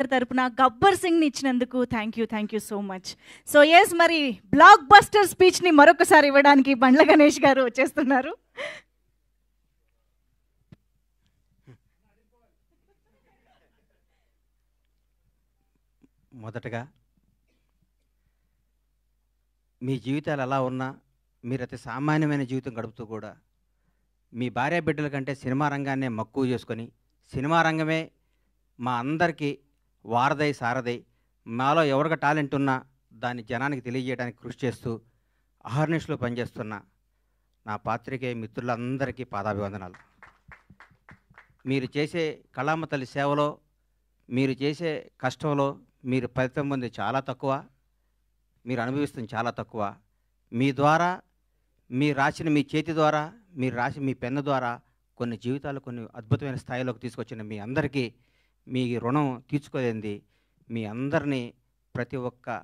తరపున గబ్బర్ సింగ్ని ఇచ్చినందుకు thank you so much. So yes, మరి బ్లాక్ బస్టర్ స్పీచ్ని మరొకసారి ఇవ్వడానికి బండ్ల గణేష్ గారు వచ్చేస్తున్నారు. మొదటగా మీ జీవితాలు ఎలా ఉన్నా మీరు అతి సామాన్యమైన జీవితం గడుపుతూ కూడా మీ భార్య బిడ్డల కంటే సినిమా రంగాన్నే మక్కువ చేసుకొని సినిమా రంగమే మా అందరికీ వారదై సారదై మాలో ఎవరికి టాలెంట్ ఉన్నా దాన్ని జనానికి తెలియజేయడానికి కృషి చేస్తూ అహర్నిశలో పనిచేస్తున్న నా పాత్రికేయ మిత్రులందరికీ పాదాభివందనాలు. మీరు చేసే కళామ తల్లి సేవలో మీరు చేసే కష్టంలో మీరు ఫలితం పొంది చాలా తక్కువ, మీరు అనుభవిస్తుంది చాలా తక్కువ. మీ ద్వారా మీరు రాసిన మీ చేతి ద్వారా మీరు రాసి మీ పెన్ను ద్వారా కొన్ని జీవితాలు కొన్ని అద్భుతమైన స్థాయిలోకి తీసుకొచ్చిన మీ అందరికీ మీ రుణం తీర్చుకోలేంది. మీ అందరినీ ప్రతి ఒక్క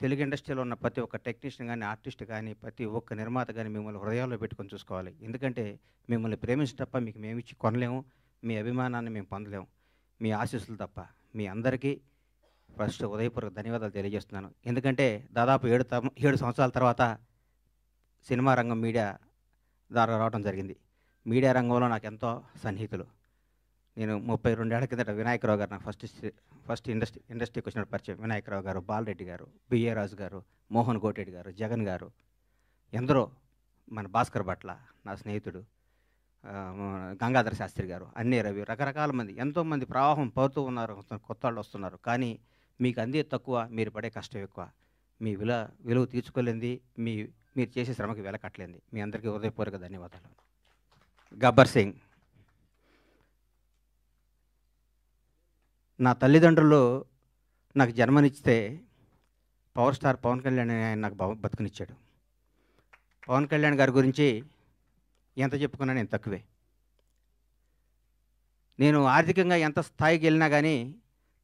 తెలుగు ఇండస్ట్రీలో ఉన్న ప్రతి ఒక్క టెక్నీషియన్ కానీ ఆర్టిస్ట్ కానీ ప్రతి ఒక్క నిర్మాత కానీ మిమ్మల్ని హృదయాల్లో పెట్టుకొని చూసుకోవాలి. ఎందుకంటే మిమ్మల్ని ప్రేమించడం తప్ప మీకు మేమిచ్చి కొనలేము, మీ అభిమానాన్ని మేము పొందలేము, మీ ఆశీస్సులు తప్ప. మీ అందరికీ ఫస్ట్ ఉదయపూర్వక ధన్యవాదాలు తెలియజేస్తున్నాను. ఎందుకంటే దాదాపు 7 సంవత్సరాల తర్వాత సినిమా రంగం మీడియా ద్వారా రావడం జరిగింది. మీడియా రంగంలో నాకు ఎంతో సన్నిహితులు. నేను 32 ఏళ్ల కిందట వినాయకరావు గారు నాకు ఫస్ట్ ఇండస్ట్రీకి వచ్చిన పరిచయం. వినాయకరావు గారు, బాలరెడ్డి గారు, బిఏ రాజు గారు, మోహన్ కోటెడ్డి గారు, జగన్ గారు, ఎందరో, మన భాస్కర్ భట్ల నా స్నేహితుడు, గంగాధర శాస్త్రి గారు, అన్నీ రవి, రకరకాల మంది, ఎంతోమంది ప్రవాహం పడుతూ ఉన్నారు, కొత్త వాళ్ళు వస్తున్నారు. కానీ మీకు అందే తక్కువ, మీరు పడే కష్టం ఎక్కువ. మీ విలువ తీర్చుకోలేంది, మీరు చేసే శ్రమకి వెలకట్టలేంది. మీ అందరికీ హృదయపూర్వక ధన్యవాదాలు. గబ్బర్ సింగ్. నా తల్లిదండ్రులు నాకు జన్మనిస్తే పవర్ స్టార్ పవన్ కళ్యాణ్ ఆయన నాకు బతుకునిచ్చాడు. పవన్ కళ్యాణ్ గారి గురించి ఎంత చెప్పుకున్నా నేను తక్కువే. నేను ఆర్థికంగా ఎంత స్థాయికి వెళ్ళినా కానీ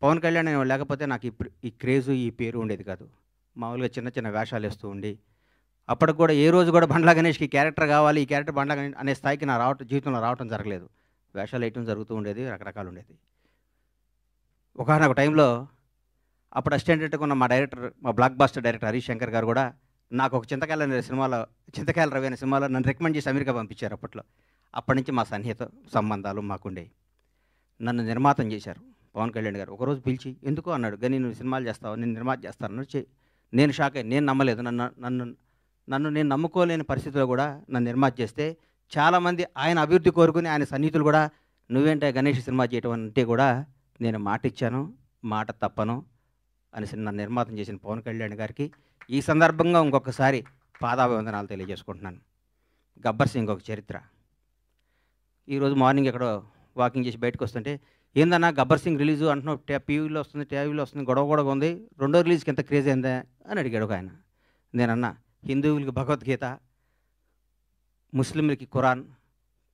పవన్ కళ్యాణ్ లేకపోతే నాకు ఇప్పుడు ఈ క్రేజు ఈ పేరు ఉండేది కాదు. మామూలుగా చిన్న చిన్న వేషాలు వేస్తూ ఉండి అప్పటికి కూడా ఏ రోజు కూడా బండ్ల గణేష్కి క్యారెక్టర్ కావాలి, ఈ క్యారెక్టర్ బండ్ల గణేష్ అనే స్థాయికి నా జీవితంలో రావటం జరగలేదు. వేషాలు వేయటం జరుగుతూ ఉండేది, రకరకాలు ఉండేది. ఒకనొక టైంలో అప్పుడు అసిస్టెంట్గా ఉన్న మా blockbuster director Harish Shankar గారు కూడా నాకు ఒక చింతకాయల రవి అనే సినిమాలో నన్ను రికమెండ్ చేసి అమెరికా పంపించారు అప్పట్లో. అప్పటి నుంచి మా సన్నిహిత సంబంధాలు మాకుండేవి. నన్ను నిర్మాతం చేశారు పవన్ కళ్యాణ్ గారు. ఒకరోజు పిలిచి ఎందుకో అన్నాడు, కానీ నువ్వు సినిమాలు చేస్తావు, నేను నిర్మాత చేస్తాను. నేను షాక్ అయ్యి, నేను నమ్మలేదు. నన్ను నేను నమ్ముకోలేని పరిస్థితిలో కూడా నన్ను నిర్మాత చేస్తే చాలామంది ఆయన అభివృద్ధి కోరుకుని ఆయన సన్నిహితులు కూడా నువ్వేంటే గణేష్ సినిమా చేయటం అంటే కూడా నేను మాట ఇచ్చాను, మాట తప్పను అని నన్ను నిర్మాతం చేసిన పవన్ కళ్యాణ్ గారికి ఈ సందర్భంగా ఇంకొకసారి పాదాభివందనాలు తెలియజేసుకుంటున్నాను. గబ్బర్ సింగ్ ఒక చరిత్ర. ఈరోజు మార్నింగ్ ఎక్కడో వాకింగ్ చేసి బయటకు వస్తుంటే, ఏందన్నా గబ్బర్ సింగ్ రిలీజు అంటున్నావు, టీవీలో వస్తుంది, గొడవ ఉంది, రెండో రిలీజ్కి ఎంత క్రేజ్ అయిందా అని అడిగాడు ఒక ఆయన. నేనన్నా, హిందువులకి భగవద్గీత, ముస్లింలకి ఖురాన్,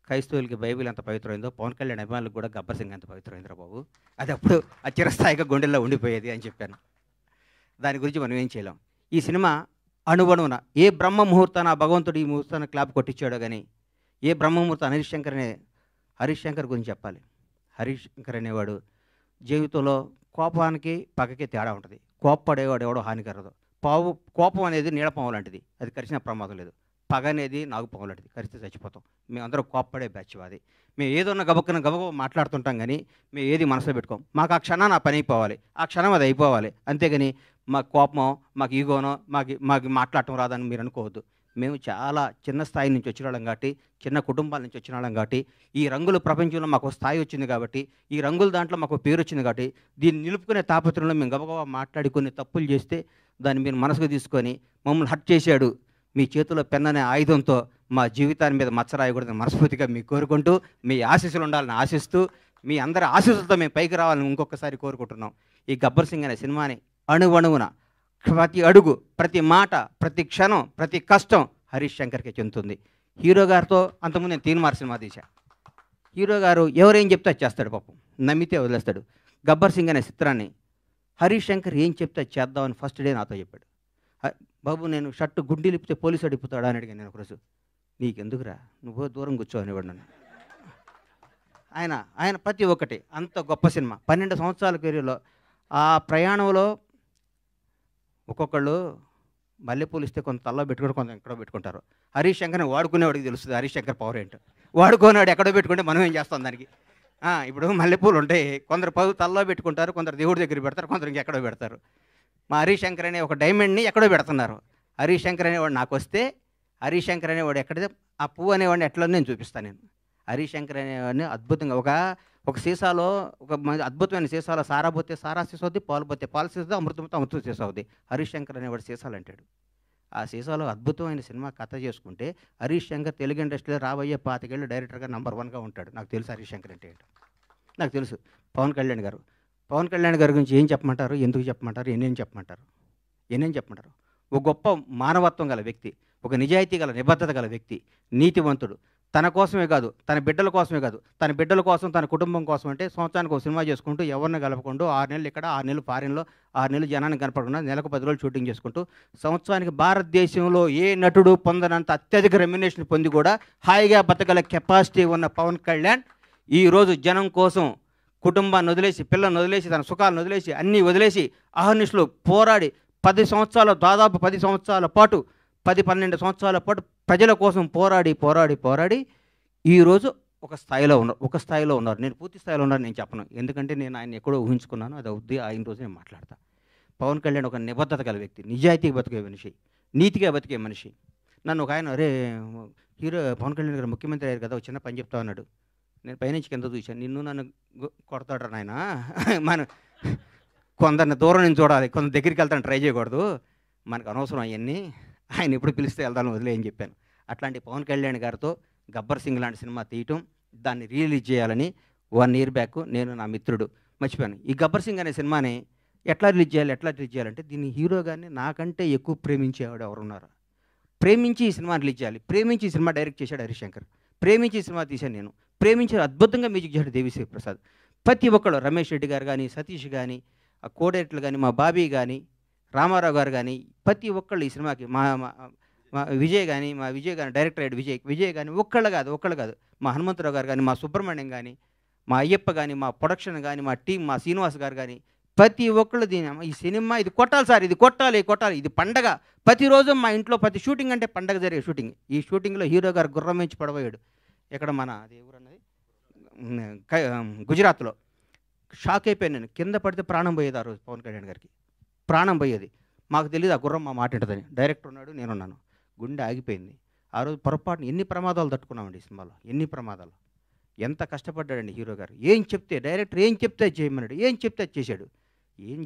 క్రైస్తవులకి బైబిల్ ఎంత పవిత్రమైందో పవన్ కళ్యాణ్ అభిమానులకు కూడా గబ్బర్ సింగ్ ఎంత పవిత్రమైందిరా బాబు, అది అప్పుడు ఆ చిరస్థాయిగా గుండెల్లో ఉండిపోయేది అని చెప్పాను. దాని గురించి మనం ఏం చేయలేం. ఈ సినిమా అణువణువున ఏ బ్రహ్మ ముహూర్తాన భగవంతుడు ఈ ముహూర్తాన్ని క్లాప్ కొట్టించాడో కానీ ఏ బ్రహ్మ ముహూర్తం హరీష్ శంకర్ గురించి చెప్పాలి. హరీష్ శంకర్ అనేవాడు జీవితంలో కోపానికి పగకి తేడా ఉంటుంది. కోప్పడేవాడు ఎవడో హానికరదు. కోపం అనేది నీడపాము లాంటిది, అది కరిచిన ప్రమాదం లేదు. పగ అనేది నాగుపాము లాంటిది, కరిస్తే చచ్చిపోతాం. మేమందరం కోప్పడే బ్యాచ్ అది. మేము ఏదన్నా గబగబ మాట్లాడుతుంటాం కానీ మేము ఏది మనసులో పెట్టుకోం. మాకు ఆ క్షణాన్ని ఆ పని అయిపోవాలి, ఆ క్షణం అది అయిపోవాలి. అంతేగాని మాకు కోపమో మాకు ఈగోనో మాకు మాట్లాడటం రాదని మీరు అనుకోవద్దు. మేము చాలా చిన్న స్థాయి నుంచి వచ్చిన వాళ్ళం కాబట్టి, చిన్న కుటుంబాల నుంచి వచ్చిన వాళ్ళం కాబట్టి, ఈ రంగుల ప్రపంచంలో మాకు స్థాయి వచ్చింది కాబట్టి, ఈ రంగుల దాంట్లో మాకు పేరు వచ్చింది కాబట్టి, దీన్ని నిలుపుకునే తాపత్రంలో మేము గబగబా మాట్లాడి కొన్ని తప్పులు చేస్తే దాన్ని మీరు మనసుకు తీసుకొని మమ్మల్ని హర్ట్ చేశాడు, మీ చేతిలో పెన్ అనే ఆయుధంతో మా జీవితాన్ని మీద మచ్చరాయకూడదని మనస్ఫూర్తిగా మీకు కోరుకుంటూ, మీ ఆశీస్సులు ఉండాలని ఆశిస్తూ, మీ అందరి ఆశీస్సులతో మేము పైకి రావాలని ఇంకొకసారి కోరుకుంటున్నాం. ఈ గబ్బర్ సింగ్ అనే సినిమాని అణువణువున ప్రతి అడుగు, ప్రతి మాట, ప్రతి క్షణం, ప్రతి కష్టం హరీష్ శంకర్కే చెందుతుంది. హీరో గారితో అంతకుముందు నేను తీన్మార్ సినిమా తీశా. హీరో గారు ఎవరేం చెప్తే అది చేస్తాడు, పాపం నమ్మితే వదిలేస్తాడు. గబ్బర్ సింగ్ అనే చిత్రాన్ని హరీష్ శంకర్ ఏం చెప్తే అది చేద్దామని ఫస్ట్ డే నాతో చెప్పాడు. బాబు నేను షర్టు గుడ్డి లిపితే పోలీసు అడిగిపోతాడా అని అడిగాను నేను ఒకరోజు. నీకెందుకురా, నువ్వు దూరం కూర్చో అనేవాడు నన్ను. ఆయన ప్రతి ఒక్కటి అంత గొప్ప సినిమా. 12 సంవత్సరాల కెరీర్లో ఆ ప్రయాణంలో ఒక్కొక్కళ్ళు మల్లెపూలు ఇస్తే కొంత తల్లో పెట్టుకుంటే కొంత ఎక్కడో పెట్టుకుంటారు. హరీష్ శంకర్ని వాడుకునేవాడికి తెలుస్తుంది హరీష్ శంకర్ పవర్ ఏంటో. వాడుకునేవాడు ఎక్కడో పెట్టుకుంటే మనం ఏం చేస్తాం దానికి. ఇప్పుడు మల్లెపూలు ఉంటాయి, కొందరు తల్లో పెట్టుకుంటారు, కొందరు దేవుడి దగ్గర పెడతారు, కొందరు ఇంకెక్కడో పెడతారు. మా హరీష్ శంకర్ అనే ఒక డైమండ్ని ఎక్కడో పెడుతున్నారు. హరీష్ శంకర్ అనేవాడు నాకు వస్తే, హరీష్ శంకర్ అనేవాడు ఎక్కడితే ఆ పువ్వు అనేవాడిని ఎట్లా నేను చూపిస్తాను. నేను హరీష్ శంకర్ అనేవాడిని అద్భుతంగా ఒక సీసాలో ఒక అద్భుతమైన సీసాలో సారా పోతే సారా సీసా అవుద్ది, పాలు పోతే పాలు సీసా, అమృతంతో అమృతం సీసా అవుద్ది. హరీష్ శంకర్ అనేవాడు సీసాలు అంటాడు. ఆ సీసాలో అద్భుతమైన సినిమా కథ చేసుకుంటే హరీష్ శంకర్ తెలుగు ఇండస్ట్రీలో రాబోయే 25 ఏళ్ళు డైరెక్టర్గా నంబర్ 1గా ఉంటాడు. నాకు తెలుసు హరీష్ శంకర్ అంటే ఏంటో. నాకు తెలుసు. పవన్ కళ్యాణ్ గారి గురించి ఏం చెప్పమంటారు, ఎందుకు చెప్పమంటారు, ఎన్నేం చెప్పమంటారు. ఒక గొప్ప మానవత్వం గల వ్యక్తి, ఒక నిజాయితీ గల నిబద్ధత గల వ్యక్తి, నీతివంతుడు. తన కోసమే కాదు, తన బిడ్డల కోసమే కాదు, తన బిడ్డల కోసం, తన కుటుంబం కోసం అంటే సంవత్సరానికి ఒక సినిమా చేసుకుంటూ ఎవరిని కలపకుండా 6 నెలలు ఇక్కడ, 6 నెలలు ఫారిన్లో, 6 నెలలు జనానికి కనపడకుండా నెలకు 10 రోజులు షూటింగ్ చేసుకుంటూ సంవత్సరానికి భారతదేశంలో ఏ నటుడు పొందనంత అత్యధిక రెమ్యునేషన్ పొంది కూడా హాయిగా బతకగల కెపాసిటీ ఉన్న పవన్ కళ్యాణ్ ఈరోజు జనం కోసం కుటుంబాన్ని వదిలేసి, పిల్లల్ని వదిలేసి, తన సుఖాలను వదిలేసి, అన్నీ వదిలేసి అహర్నిశలు పోరాడి 10 సంవత్సరాల దాదాపు 10 సంవత్సరాల పాటు 10-12 సంవత్సరాల పాటు ప్రజల కోసం పోరాడి ఈరోజు ఒక స్థాయిలో ఉన్నారు. నేను పూర్తి స్థాయిలో ఉన్నాను నేను చెప్పను, ఎందుకంటే నేను ఆయన ఎక్కడో ఊహించుకున్నాను. అది అవుద్ది, ఆయన రోజు నేను మాట్లాడతా. పవన్ కళ్యాణ్ ఒక నిబద్ధత గల వ్యక్తి, నిజాయితీగా బతికే మనిషి, నీతిగా బతికే మనిషి. నన్ను ఒక ఆయన, అరే హీరో పవన్ కళ్యాణ్ గారు ముఖ్యమంత్రి అయ్యారు కదా, ఒక చిన్న పని చెప్తా అన్నాడు. నేను పైనుంచి కింద చూశాను. నిన్ను నన్ను కొడతాడు నాయన, మనం కొందరిని దూరం నుంచి చూడాలి, కొంత దగ్గరికి వెళ్తాను ట్రై చేయకూడదు, మనకు అనవసరం అవన్నీ, ఆయన ఎప్పుడు పిలిస్తే వెళ్తాను వదిలే అని చెప్పాను. అట్లాంటి పవన్ కళ్యాణ్ గారితో గబ్బర్ సింగ్ లాంటి సినిమా తీయటం, దాన్ని రిలీజ్ చేయాలని 1 year బ్యాక్ నేను నా మిత్రుడు మర్చిపోయాను. ఈ గబ్బర్ సింగ్ అనే సినిమాని ఎట్లా రిలీజ్ చేయాలంటే దీన్ని హీరో గారిని నాకంటే ఎక్కువ ప్రేమించేవాడు ఎవరున్నారు, ప్రేమించి ఈ సినిమా రిలీజ్ చేయాలి, ప్రేమించి ఈ సినిమా డైరెక్ట్ చేశాడు హరీష్ శంకర్, ప్రేమించి ఈ సినిమా తీశాను నేను, ప్రేమించి అద్భుతంగా మ్యూజిక్ చేశాడు దేవిశ్రీ ప్రసాద్. ప్రతి ఒక్కళ్ళు రమేష్ రెడ్డి గారు కానీ, సతీష్ కానీ, ఆ కోడైరెక్టర్లు కానీ, మా బాబీ కానీ, రామారావు గారు కానీ, ప్రతి ఒక్కళ్ళు ఈ సినిమాకి మా విజయ్ కానీ డైరెక్టర్ అయ్యాడు విజయ్ కానీ ఒక్కళ్ళు కాదు, మా హనుమంతరావు గారు కానీ, మా సుబ్రహ్మణ్యం కానీ, మా అయ్యప్ప కానీ, మా ప్రొడక్షన్ కానీ, మా టీం, మా శ్రీనివాస్ గారు కానీ, ప్రతి ఒక్కళ్ళు ఈ సినిమా ఇది కొట్టాలి సార్, ఇది కొట్టాలి, ఇది పండగ. ప్రతిరోజు మా ఇంట్లో ప్రతి షూటింగ్ అంటే పండగ జరిగే షూటింగ్. ఈ షూటింగ్లో హీరో గారు గుర్రం నుంచి పడబోయాడు. ఇక్కడ మన అది ఎవరన్నది గుజరాత్లో. షాక్ అయిపోయాను నేను, కింద పడితే ప్రాణం పోయేది. ఆ రోజు పవన్ కళ్యాణ్ గారికి ప్రాణం పోయేది. మాకు తెలియదు ఆ గుర్రం మా మాట ఉంటుందని. డైరెక్టర్ ఉన్నాడు, నేనున్నాను, గుండె ఆగిపోయింది. ఆ రోజు పొరపాటున ఎన్ని ప్రమాదాలు తట్టుకున్నామండి ఈ సినిమాలో, ఎన్ని ప్రమాదాలు. ఎంత కష్టపడ్డాడండి హీరో గారు. డైరెక్టర్ ఏం చెప్తే చేయమన్నాడు, ఏం చెప్తే చేశాడు.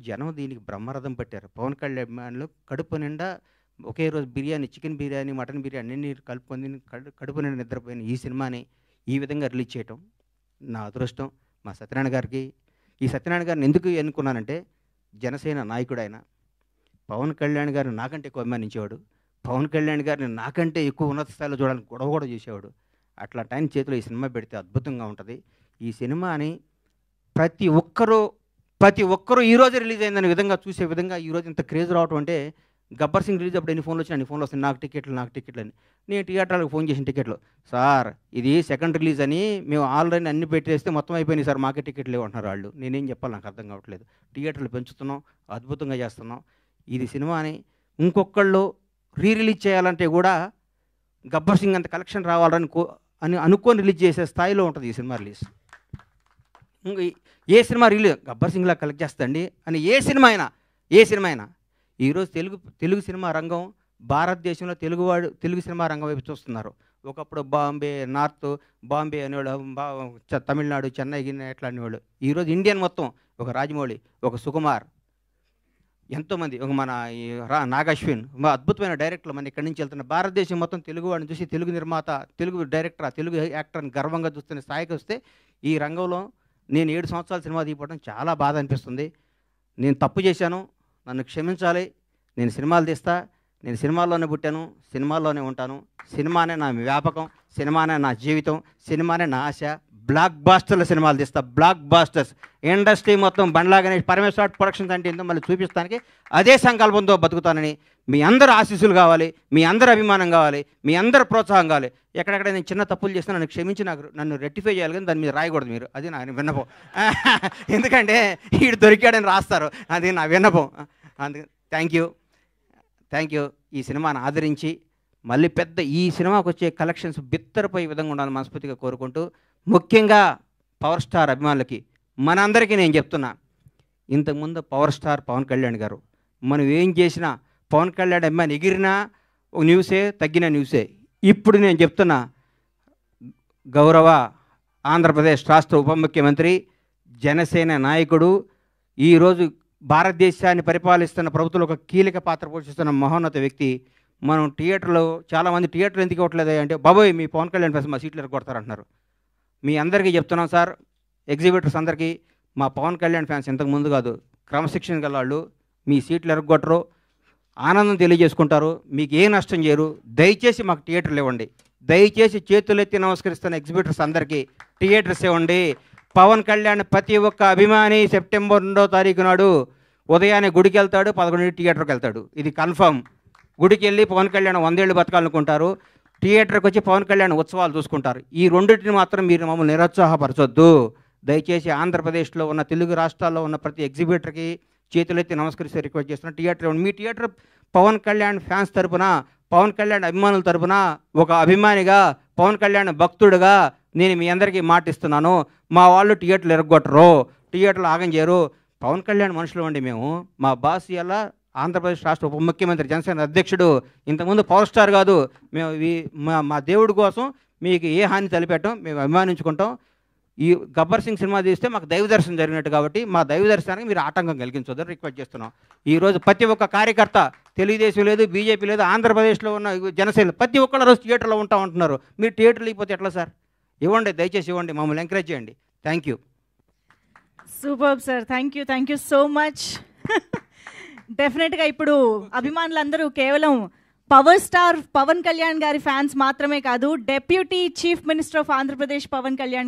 జనం దీనికి బ్రహ్మరథం పట్టారు. పవన్ కళ్యాణ్ కడుపు నిండా ఒకే రోజు బిర్యానీ, చికెన్ బిర్యానీ, మటన్ బిర్యానీ అన్ని కలుపుకొని కడుపు నిండా నిద్రపోయిన ఈ సినిమాని ఈ విధంగా రిలీజ్ చేయటం నా అదృష్టం. మా సత్యనారాయణ గారికి, ఈ సత్యనారాయణ గారిని ఎందుకు ఎన్నుకున్నానంటే, జనసేన నాయకుడు ఆయన. పవన్ కళ్యాణ్ గారిని నాకంటే ఎక్కువ అభిమానించేవాడు, పవన్ కళ్యాణ్ గారిని నాకంటే ఎక్కువ ఉన్నత స్థాయిలో చూడడానికి గొడవ కూడా చేసేవాడు. అట్లాంటి ఆయన చేతిలో ఈ సినిమా పెడితే అద్భుతంగా ఉంటుంది. ఈ సినిమాని ప్రతి ఒక్కరూ ఈరోజు రిలీజ్ అయిందనే విధంగా చూసే విధంగా ఈరోజు ఇంత క్రేజ్ రావటం అంటే, గబ్బర్ సింగ్ రిలీజ్ అప్పుడు ఎన్ని ఫోన్లు వచ్చినా అన్ని ఫోన్లు వస్తాయి, నాకు టికెట్లు అని. నేను థియేటర్లకు ఫోన్ చేసిన టికెట్లు, సార్ ఇది సెకండ్ రిలీజ్ అని మేము ఆల్రెడీ అన్ని పెట్టేస్తే మొత్తం అయిపోయినాయి సార్, మాకే టికెట్లు లేవు అంటున్నారు వాళ్ళు. నేనేం చెప్పాలి, నాకు అర్థం కావట్లేదు. థియేటర్లు పెంచుతున్నాం, అద్భుతంగా చేస్తున్నాం. ఇది సినిమాని ఇంకొకళ్ళు రిలీజ్ చేయాలంటే కూడా గబ్బర్ సింగ్ అంత కలెక్షన్ రావాలని అనుకొని రిలీజ్ చేసే స్థాయిలో ఉంటుంది ఈ సినిమా రిలీజ్. ఏ సినిమా రిలీజ్ గబ్బర్ సింగ్లా కలెక్ట్ చేస్తండి అని ఏ సినిమా అయినా ఈరోజు తెలుగు సినిమా రంగం భారతదేశంలో తెలుగు సినిమా రంగం వైపు చూస్తున్నారు. ఒకప్పుడు బాంబే అనేవాళ్ళు, తమిళనాడు, చెన్నై ఎట్లా అనేవాళ్ళు. ఈరోజు ఇండియన్ మొత్తం ఒక రాజమౌళి, ఒక సుకుమార్, ఎంతోమంది, ఒక మన నాగశ్విన్, అద్భుతమైన డైరెక్టర్లు మన ఇక్కడి నుంచి వెళ్తున్న. భారతదేశం మొత్తం తెలుగు వాడిని చూసి తెలుగు నిర్మాత, తెలుగు డైరెక్టర్, తెలుగు యాక్టర్ని గర్వంగా చూస్తున్న స్థాయికి వస్తే, ఈ రంగంలో నేను 7 సంవత్సరాల సినిమా తీయడం చాలా బాధ అనిపిస్తుంది. నేను తప్పు చేశాను, నన్ను క్షమించాలి. నేను సినిమాలు తీస్తా, నేను సినిమాల్లోనే పుట్టాను, సినిమాల్లోనే ఉంటాను. సినిమానే నా వ్యాపకం, సినిమానే నా జీవితం, సినిమానే నా ఆశ. బ్లాక్ బాస్టర్ల సినిమాలు తీస్తా, బ్లాక్ బాస్టర్స్. ఇండస్ట్రీ మొత్తం బండ్లా గణేష్ పరమేశ్వర ప్రొడక్షన్స్ అంటే ఏంటో మళ్ళీ చూపిస్తానికి అదే సంకల్పంతో బతుకుతానని మీ అందరు ఆశీస్సులు కావాలి, మీ అందరు అభిమానం కావాలి, మీ అందరు ప్రోత్సాహం కావాలి. ఎక్కడెక్కడ నేను చిన్న తప్పులు చేస్తే నన్ను క్షమించి నన్ను రెక్టిఫై చేయాలి, కానీ దాని మీద రాయకూడదు మీరు. అది నా విన్నపం. ఎందుకంటే వీడు దొరికాడని రాస్తారు, అది నా విన్నపం. అందుకే థ్యాంక్ యూ. ఈ సినిమాను ఆదరించి మళ్ళీ ఈ సినిమాకు వచ్చే కలెక్షన్స్ బిత్తరపోయే విధంగా ఉండాలని మనస్ఫూర్తిగా కోరుకుంటూ, ముఖ్యంగా పవర్ స్టార్ అభిమానులకి మనందరికీ నేను చెప్తున్నా, ఇంతకుముందు పవర్ స్టార్ పవన్ కళ్యాణ్ గారు మనం ఏం చేసినా పవన్ కళ్యాణ్ అభిమాని ఎగిరినా ఒక న్యూసే, తగ్గిన న్యూసే. ఇప్పుడు నేను చెప్తున్నా, గౌరవ ఆంధ్రప్రదేశ్ రాష్ట్ర ఉప ముఖ్యమంత్రి, జనసేన నాయకుడు, ఈరోజు భారతదేశాన్ని పరిపాలిస్తున్న ప్రభుత్వంలో ఒక కీలక పాత్ర పోషిస్తున్న మహోన్నత వ్యక్తి. మనం థియేటర్లో చాలామంది థియేటర్లు ఎందుకు ఇవ్వట్లేదు అంటే, బాబోయ్ మీ పవన్ కళ్యాణ్ ఫ్యాన్స్ మా సీట్లు ఎరగొడతారంటున్నారు. మీ అందరికీ చెప్తున్నాం సార్, ఎగ్జిబిటర్స్ అందరికీ, మా పవన్ కళ్యాణ్ ఫ్యాన్స్ ఇంతకు ముందు కాదు, క్రమశిక్షణ గల వాళ్ళు. మీ సీట్లు ఎరగొట్టరు, ఆనందం తెలియజేసుకుంటారు, మీకు ఏ నష్టం చేయరు. దయచేసి మాకు థియేటర్లు ఇవ్వండి. దయచేసి చేతులెత్తి నమస్కరిస్తున్న ఎగ్జిబిటర్స్ అందరికీ థియేటర్స్ ఇవ్వండి. పవన్ కళ్యాణ్ ప్రతి ఒక్క అభిమాని సెప్టెంబర్ 2వ తారీఖు నాడు ఉదయాన్నే గుడికి వెళ్తాడు, 11 థియేటర్కి వెళ్తాడు. ఇది కన్ఫర్మ్. గుడికి వెళ్ళి పవన్ కళ్యాణ్ 100 ఏళ్ళు బతకాలనుకుంటారు, థియేటర్కి వచ్చి పవన్ కళ్యాణ్ ఉత్సవాలు చూసుకుంటారు. ఈ రెండింటిని మాత్రం మీరు మమ్మల్ని నిరుత్సాహపరచొద్దు. దయచేసి ఆంధ్రప్రదేశ్లో ఉన్న తెలుగు రాష్ట్రాల్లో ఉన్న ప్రతి ఎగ్జిబిటర్కి చేతులెత్తి నమస్కరిస్తే రిక్వెస్ట్ చేస్తున్నా, థియేటర్ మీ థియేటర్ పవన్ కళ్యాణ్ ఫ్యాన్స్ తరపున, పవన్ కళ్యాణ్ అభిమానుల తరపున, ఒక అభిమానిగా, పవన్ కళ్యాణ్ భక్తుడుగా నేను మీ అందరికీ మాటిస్తున్నాను. మా వాళ్ళు థియేటర్లు ఎరగొట్టరు, థియేటర్లు ఆగం చేయరు. పవన్ కళ్యాణ్ మనుషులు అండి మేము. మా బాస్ ఇలా ఆంధ్రప్రదేశ్ రాష్ట్ర ఉప ముఖ్యమంత్రి, జనసేన అధ్యక్షుడు, ఇంతకుముందు పవర్ స్టార్ కాదు. మేము మా దేవుడి కోసం మీకు ఏ హాని తలపెట్టాం, మేము అభిమానించుకుంటాం. ఈ గబ్బర్ సింగ్ సినిమా తీస్తే మాకు దైవ దర్శనం జరిగినట్టు, కాబట్టి మా దైవ దర్శనానికి మీరు ఆటంకం కలిగించొద్దని రిక్వెస్ట్ చేస్తున్నాం. ఈరోజు ప్రతి ఒక్క కార్యకర్త, తెలుగుదేశం లేదు, బీజేపీ లేదు, ఆంధ్రప్రదేశ్లో ఉన్న జనసేన ప్రతి ఒక్కళ్ళ రోజు థియేటర్లో ఉంటా ఉంటున్నారు. మీరు థియేటర్లు ఇవ్వకపోతే ఎట్లా సార్? ఇవ్వండి, దయచేసి ఇవ్వండి, మమ్మల్ని ఎంకరేజ్ చేయండి. Thank you. Super sir, thank you so much. డెఫినెట్గా ఇప్పుడు అభిమానులందరూ కేవలం పవర్ స్టార్ పవన్ కళ్యాణ్ గారి ఫ్యాన్స్ మాత్రమే కాదు, deputy chief minister of Andhra Pradesh Pavan Kalyan